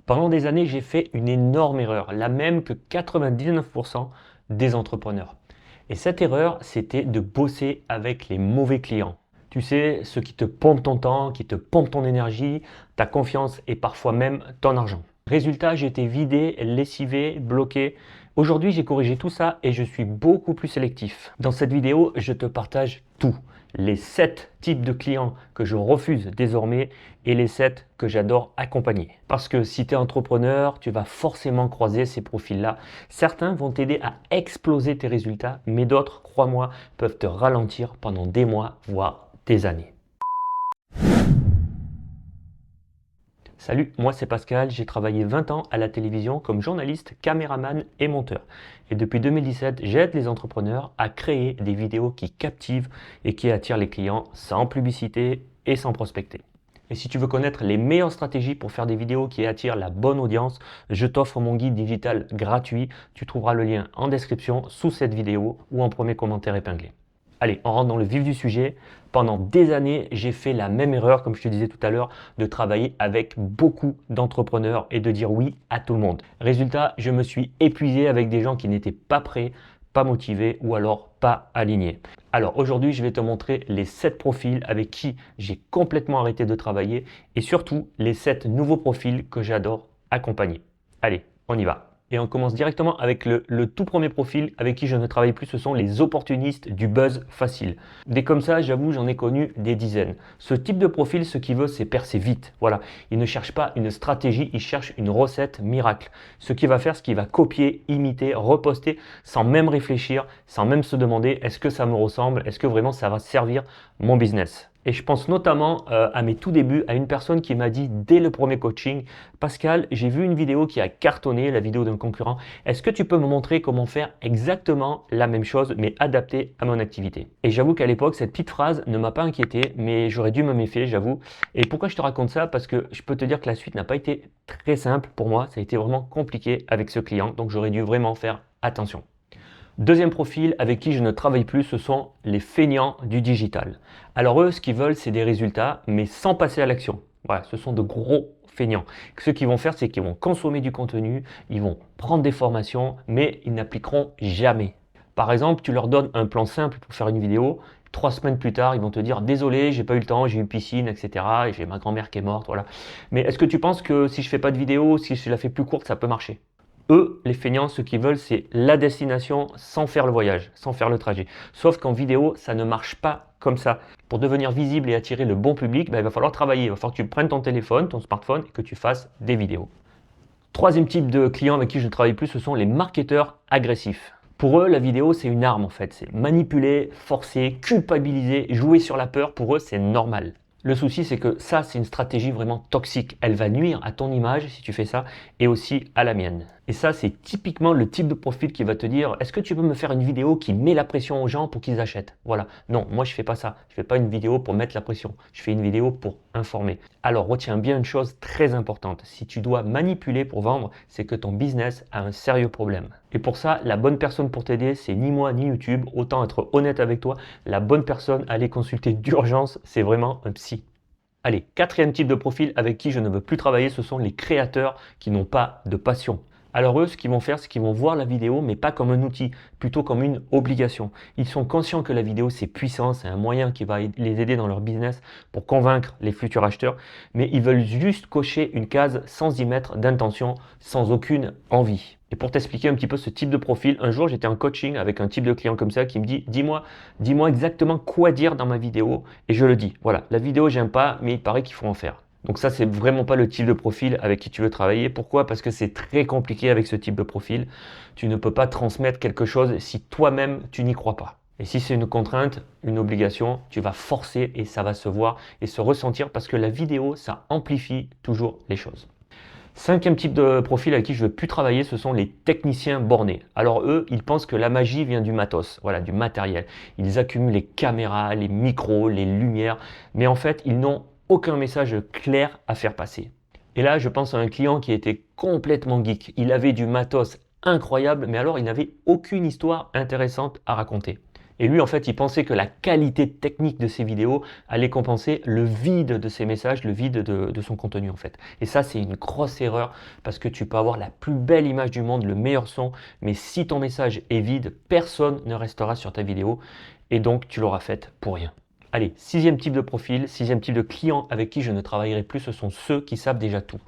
Pendant des années, j'ai fait une énorme erreur, la même que 99% des entrepreneurs. Et cette erreur, c'était de bosser avec les mauvais clients. Tu sais, ceux qui te pompent ton temps, qui te pompent ton énergie, ta confiance et parfois même ton argent. Résultat, j'ai été vidé, lessivé, bloqué. Aujourd'hui, j'ai corrigé tout ça et je suis beaucoup plus sélectif. Dans cette vidéo, je te partage tout. Les 7 types de clients que je refuse désormais et les 7 que j'adore accompagner. Parce que si tu es entrepreneur, tu vas forcément croiser ces profils-là. Certains vont t'aider à exploser tes résultats, mais d'autres, crois-moi, peuvent te ralentir pendant des mois, voire des années. Salut, moi c'est Pascal, j'ai travaillé 20 ans à la télévision comme journaliste, caméraman et monteur. Et depuis 2017, j'aide les entrepreneurs à créer des vidéos qui captivent et qui attirent les clients sans publicité et sans prospecter. Et si tu veux connaître les meilleures stratégies pour faire des vidéos qui attirent la bonne audience, je t'offre mon guide digital gratuit. Tu trouveras le lien en description sous cette vidéo ou en premier commentaire épinglé. Allez, on rentre dans le vif du sujet. Pendant des années, j'ai fait la même erreur, comme je te disais tout à l'heure, de travailler avec beaucoup d'entrepreneurs et de dire oui à tout le monde. Résultat, je me suis épuisé avec des gens qui n'étaient pas prêts, pas motivés ou alors pas alignés. Alors aujourd'hui, je vais te montrer les 7 profils avec qui j'ai complètement arrêté de travailler et surtout les 7 nouveaux profils que j'adore accompagner. Allez, on y va. Et on commence directement avec le tout premier profil avec qui je ne travaille plus, ce sont les opportunistes du buzz facile. Des comme ça, j'avoue, j'en ai connu des dizaines. Ce type de profil, ce qu'il veut, c'est percer vite. Voilà, il ne cherche pas une stratégie, il cherche une recette miracle. Ce qu'il va faire, c'est qu'il va copier, imiter, reposter sans même réfléchir, sans même se demander est-ce que ça me ressemble, est-ce que vraiment ça va servir mon business. Et je pense notamment à mes tout débuts, à une personne qui m'a dit dès le premier coaching, Pascal, j'ai vu une vidéo qui a cartonné, la vidéo d'un concurrent. Est-ce que tu peux me montrer comment faire exactement la même chose, mais adaptée à mon activité? Et j'avoue qu'à l'époque, cette petite phrase ne m'a pas inquiété, mais j'aurais dû me méfier, j'avoue. Et pourquoi je te raconte ça? Parce que je peux te dire que la suite n'a pas été très simple pour moi. Ça a été vraiment compliqué avec ce client, donc j'aurais dû vraiment faire attention. Deuxième profil avec qui je ne travaille plus, ce sont les feignants du digital. Alors eux, ce qu'ils veulent, c'est des résultats, mais sans passer à l'action. Voilà, ce sont de gros feignants. Ce qu'ils vont faire, c'est qu'ils vont consommer du contenu, ils vont prendre des formations, mais ils n'appliqueront jamais. Par exemple, tu leur donnes un plan simple pour faire une vidéo. 3 semaines plus tard, ils vont te dire désolé, j'ai pas eu le temps, j'ai eu piscine, etc. Et j'ai ma grand-mère qui est morte, voilà. Mais est-ce que tu penses que si je fais pas de vidéo, si je la fais plus courte, ça peut marcher? Eux, les feignants, ce qu'ils veulent, c'est la destination sans faire le voyage, sans faire le trajet. Sauf qu'en vidéo, ça ne marche pas comme ça. Pour devenir visible et attirer le bon public, il va falloir travailler. Il va falloir que tu prennes ton téléphone, ton smartphone et que tu fasses des vidéos. Troisième type de clients avec qui je ne travaille plus, ce sont les marketeurs agressifs. Pour eux, la vidéo, c'est une arme en fait. C'est manipuler, forcer, culpabiliser, jouer sur la peur. Pour eux, c'est normal. Le souci, c'est que ça, c'est une stratégie vraiment toxique. Elle va nuire à ton image si tu fais ça et aussi à la mienne. Et ça, c'est typiquement le type de profil qui va te dire est-ce que tu peux me faire une vidéo qui met la pression aux gens pour qu'ils achètent? Voilà. Non, moi, je fais pas ça. Je fais pas une vidéo pour mettre la pression. Je fais une vidéo pour informer. Alors, retiens bien une chose très importante. Si tu dois manipuler pour vendre, c'est que ton business a un sérieux problème. Et pour ça, la bonne personne pour t'aider, c'est ni moi ni YouTube. Autant être honnête avec toi. La bonne personne à aller consulter d'urgence, c'est vraiment un psy. Allez, quatrième type de profil avec qui je ne veux plus travailler, ce sont les créateurs qui n'ont pas de passion. Alors eux, ce qu'ils vont faire, c'est qu'ils vont voir la vidéo, mais pas comme un outil, plutôt comme une obligation. Ils sont conscients que la vidéo, c'est puissant, c'est un moyen qui va les aider dans leur business pour convaincre les futurs acheteurs, mais ils veulent juste cocher une case sans y mettre d'intention, sans aucune envie. Et pour t'expliquer un petit peu ce type de profil, un jour j'étais en coaching avec un type de client comme ça qui me dit dis-moi exactement quoi dire dans ma vidéo et je le dis. Voilà, la vidéo j'aime pas, mais il paraît qu'il faut en faire. Donc ça, c'est vraiment pas le type de profil avec qui tu veux travailler. Pourquoi? Parce que c'est très compliqué avec ce type de profil. Tu ne peux pas transmettre quelque chose si toi-même tu n'y crois pas. Et si c'est une contrainte, une obligation, tu vas forcer et ça va se voir et se ressentir parce que la vidéo, ça amplifie toujours les choses. Cinquième type de profil avec qui je ne veux plus travailler, ce sont les techniciens bornés. Alors eux, ils pensent que la magie vient du matos, voilà, du matériel. Ils accumulent les caméras, les micros, les lumières, mais en fait, ils n'ont aucun message clair à faire passer. Et là, je pense à un client qui était complètement geek. Il avait du matos incroyable, mais alors il n'avait aucune histoire intéressante à raconter. Et lui, en fait, il pensait que la qualité technique de ses vidéos allait compenser le vide de ses messages, le vide de son contenu, en fait. Et ça, c'est une grosse erreur parce que tu peux avoir la plus belle image du monde, le meilleur son, mais si ton message est vide, personne ne restera sur ta vidéo et donc tu l'auras faite pour rien. Allez, sixième type de profil, sixième type de client avec qui je ne travaillerai plus, ce sont ceux qui savent déjà tout.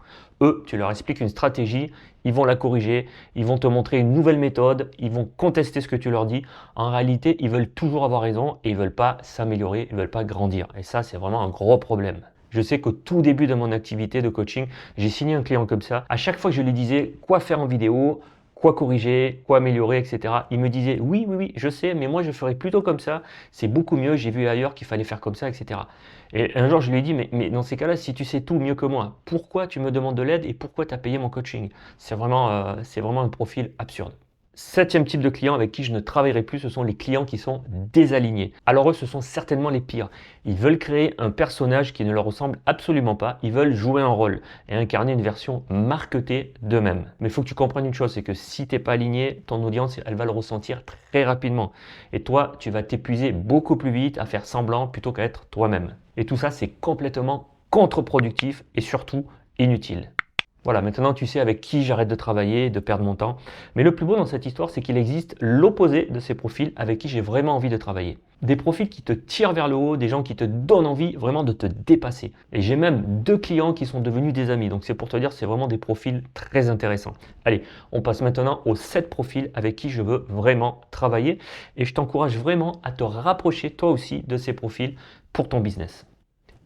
Eux, tu leur expliques une stratégie, ils vont la corriger, ils vont te montrer une nouvelle méthode, ils vont contester ce que tu leur dis. En réalité, ils veulent toujours avoir raison et ils ne veulent pas s'améliorer, ils ne veulent pas grandir. Et ça, c'est vraiment un gros problème. Je sais qu'au tout début de mon activité de coaching, j'ai signé un client comme ça. À chaque fois que je lui disais quoi faire en vidéo, quoi corriger, quoi améliorer, etc. Il me disait oui, oui, oui, je sais, mais moi je ferais plutôt comme ça, c'est beaucoup mieux, j'ai vu ailleurs qu'il fallait faire comme ça, etc. Et un jour je lui ai dit, mais dans ces cas-là, si tu sais tout mieux que moi, pourquoi tu me demandes de l'aide et pourquoi tu as payé mon coaching? C'est vraiment un profil absurde. Septième type de client avec qui je ne travaillerai plus, ce sont les clients qui sont désalignés. Alors eux, ce sont certainement les pires. Ils veulent créer un personnage qui ne leur ressemble absolument pas. Ils veulent jouer un rôle et incarner une version marketée d'eux-mêmes. Mais il faut que tu comprennes une chose, c'est que si tu n'es pas aligné, ton audience, elle va le ressentir très rapidement. Et toi, tu vas t'épuiser beaucoup plus vite à faire semblant plutôt qu'à être toi-même. Et tout ça, c'est complètement contre-productif et surtout inutile. Voilà, maintenant tu sais avec qui j'arrête de travailler, de perdre mon temps. Mais le plus beau dans cette histoire, c'est qu'il existe l'opposé de ces profils avec qui j'ai vraiment envie de travailler. Des profils qui te tirent vers le haut, des gens qui te donnent envie vraiment de te dépasser. Et j'ai même 2 clients qui sont devenus des amis. Donc c'est pour te dire, c'est vraiment des profils très intéressants. Allez, on passe maintenant aux 7 profils avec qui je veux vraiment travailler. Et je t'encourage vraiment à te rapprocher toi aussi de ces profils pour ton business.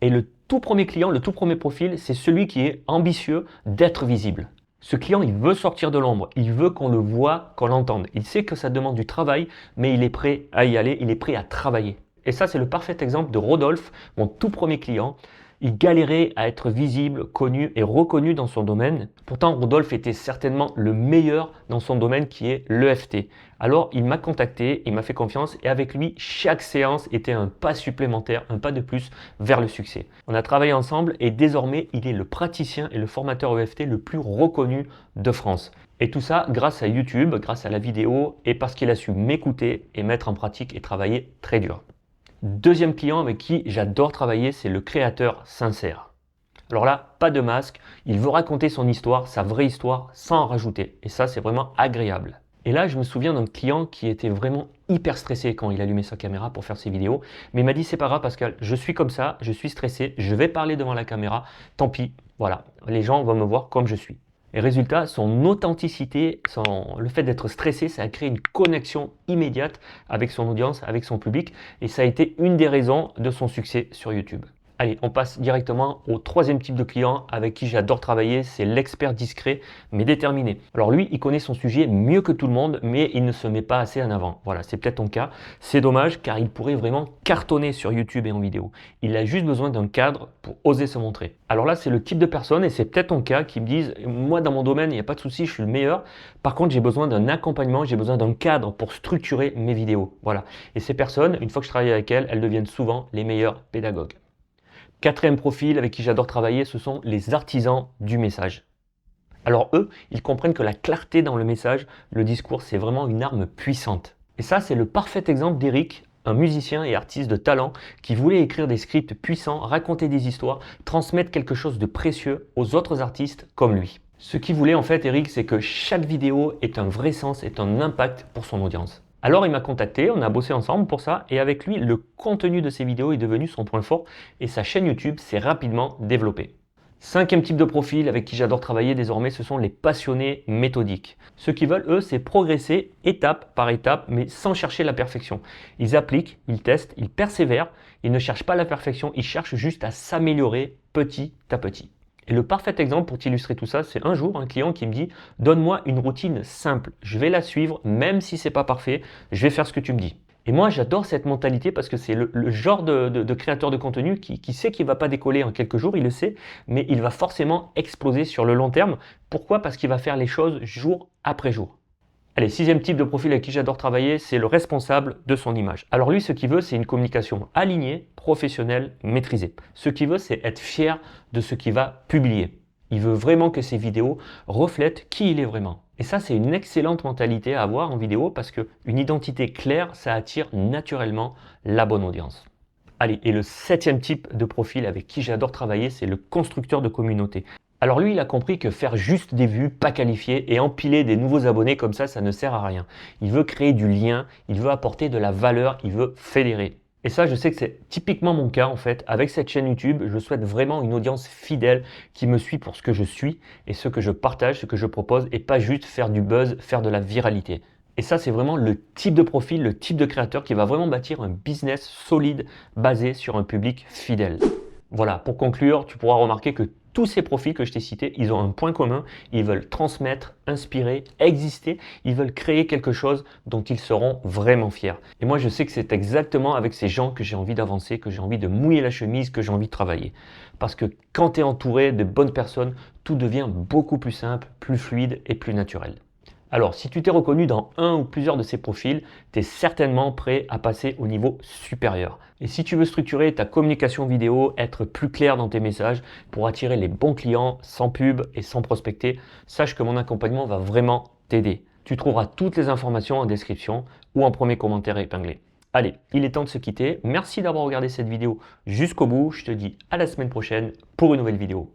Et le tout premier client, le tout premier profil, c'est celui qui est ambitieux d'être visible. Ce client, il veut sortir de l'ombre, il veut qu'on le voit, qu'on l'entende. Il sait que ça demande du travail, mais il est prêt à y aller, il est prêt à travailler. Et ça, c'est le parfait exemple de Rodolphe, mon tout premier client. Il galérait à être visible, connu et reconnu dans son domaine. Pourtant, Rodolphe était certainement le meilleur dans son domaine qui est l'EFT. Alors, il m'a contacté, il m'a fait confiance et avec lui, chaque séance était un pas supplémentaire, un pas de plus vers le succès. On a travaillé ensemble et désormais, il est le praticien et le formateur EFT le plus reconnu de France. Et tout ça grâce à YouTube, grâce à la vidéo et parce qu'il a su m'écouter et mettre en pratique et travailler très dur. Deuxième client avec qui j'adore travailler, c'est le créateur sincère. Alors là, pas de masque, il veut raconter son histoire, sa vraie histoire, sans en rajouter. Et ça, c'est vraiment agréable. Et là, je me souviens d'un client qui était vraiment hyper stressé quand il allumait sa caméra pour faire ses vidéos. Mais il m'a dit, c'est pas grave Pascal, je suis comme ça, je suis stressé, je vais parler devant la caméra, tant pis, voilà, les gens vont me voir comme je suis. Et résultat, son authenticité, le fait d'être stressé, ça a créé une connexion immédiate avec son audience, avec son public. Et ça a été une des raisons de son succès sur YouTube. Allez, on passe directement au troisième type de client avec qui j'adore travailler, c'est l'expert discret mais déterminé. Alors lui, il connaît son sujet mieux que tout le monde, mais il ne se met pas assez en avant. Voilà, c'est peut-être ton cas. C'est dommage car il pourrait vraiment cartonner sur YouTube et en vidéo. Il a juste besoin d'un cadre pour oser se montrer. Alors là, c'est le type de personne, et c'est peut-être ton cas, qui me disent, moi dans mon domaine, il n'y a pas de souci, je suis le meilleur. Par contre, j'ai besoin d'un accompagnement, j'ai besoin d'un cadre pour structurer mes vidéos. Voilà. Et ces personnes, une fois que je travaille avec elles, elles deviennent souvent les meilleurs pédagogues. Quatrième profil avec qui j'adore travailler, ce sont les artisans du message. Alors eux, ils comprennent que la clarté dans le message, le discours, c'est vraiment une arme puissante. Et ça, c'est le parfait exemple d'Eric, un musicien et artiste de talent qui voulait écrire des scripts puissants, raconter des histoires, transmettre quelque chose de précieux aux autres artistes comme lui. Ce qu'il voulait en fait, Eric, c'est que chaque vidéo ait un vrai sens, ait un impact pour son audience. Alors il m'a contacté, on a bossé ensemble pour ça et avec lui, le contenu de ses vidéos est devenu son point fort et sa chaîne YouTube s'est rapidement développée. Cinquième type de profil avec qui j'adore travailler désormais, ce sont les passionnés méthodiques. Ceux qui veulent, eux, c'est progresser étape par étape, mais sans chercher la perfection. Ils appliquent, ils testent, ils persévèrent, ils ne cherchent pas la perfection, ils cherchent juste à s'améliorer petit à petit. Et le parfait exemple pour t'illustrer tout ça, c'est un jour un client qui me dit « Donne-moi une routine simple, je vais la suivre, même si c'est pas parfait, je vais faire ce que tu me dis. » Et moi, j'adore cette mentalité parce que c'est le genre de créateur de contenu qui sait qu'il ne va pas décoller en quelques jours, il le sait, mais il va forcément exploser sur le long terme. Pourquoi? Parce qu'il va faire les choses jour après jour. Allez, sixième type de profil avec qui j'adore travailler, c'est le responsable de son image. Alors lui, ce qu'il veut, c'est une communication alignée, professionnelle, maîtrisée. Ce qu'il veut, c'est être fier de ce qu'il va publier. Il veut vraiment que ses vidéos reflètent qui il est vraiment. Et ça, c'est une excellente mentalité à avoir en vidéo parce qu'une identité claire, ça attire naturellement la bonne audience. Allez, et le 7e type de profil avec qui j'adore travailler, c'est le constructeur de communauté. Alors lui, il a compris que faire juste des vues pas qualifiées et empiler des nouveaux abonnés comme ça ne sert à rien. Il veut créer du lien, il veut apporter de la valeur, il veut fédérer. Et ça, je sais que c'est typiquement mon cas en fait. Avec cette chaîne YouTube, je souhaite vraiment une audience fidèle qui me suit pour ce que je suis et ce que je partage, ce que je propose et pas juste faire du buzz, faire de la viralité. Et ça, c'est vraiment le type de profil, le type de créateur qui va vraiment bâtir un business solide basé sur un public fidèle. Voilà, pour conclure, tu pourras remarquer que tous ces profils que je t'ai cités, ils ont un point commun, ils veulent transmettre, inspirer, exister, ils veulent créer quelque chose dont ils seront vraiment fiers. Et moi, je sais que c'est exactement avec ces gens que j'ai envie d'avancer, que j'ai envie de mouiller la chemise, que j'ai envie de travailler. Parce que quand tu es entouré de bonnes personnes, tout devient beaucoup plus simple, plus fluide et plus naturel. Alors, si tu t'es reconnu dans un ou plusieurs de ces profils, tu es certainement prêt à passer au niveau supérieur. Et si tu veux structurer ta communication vidéo, être plus clair dans tes messages pour attirer les bons clients sans pub et sans prospecter, sache que mon accompagnement va vraiment t'aider. Tu trouveras toutes les informations en description ou en premier commentaire épinglé. Allez, il est temps de se quitter. Merci d'avoir regardé cette vidéo jusqu'au bout. Je te dis à la semaine prochaine pour une nouvelle vidéo.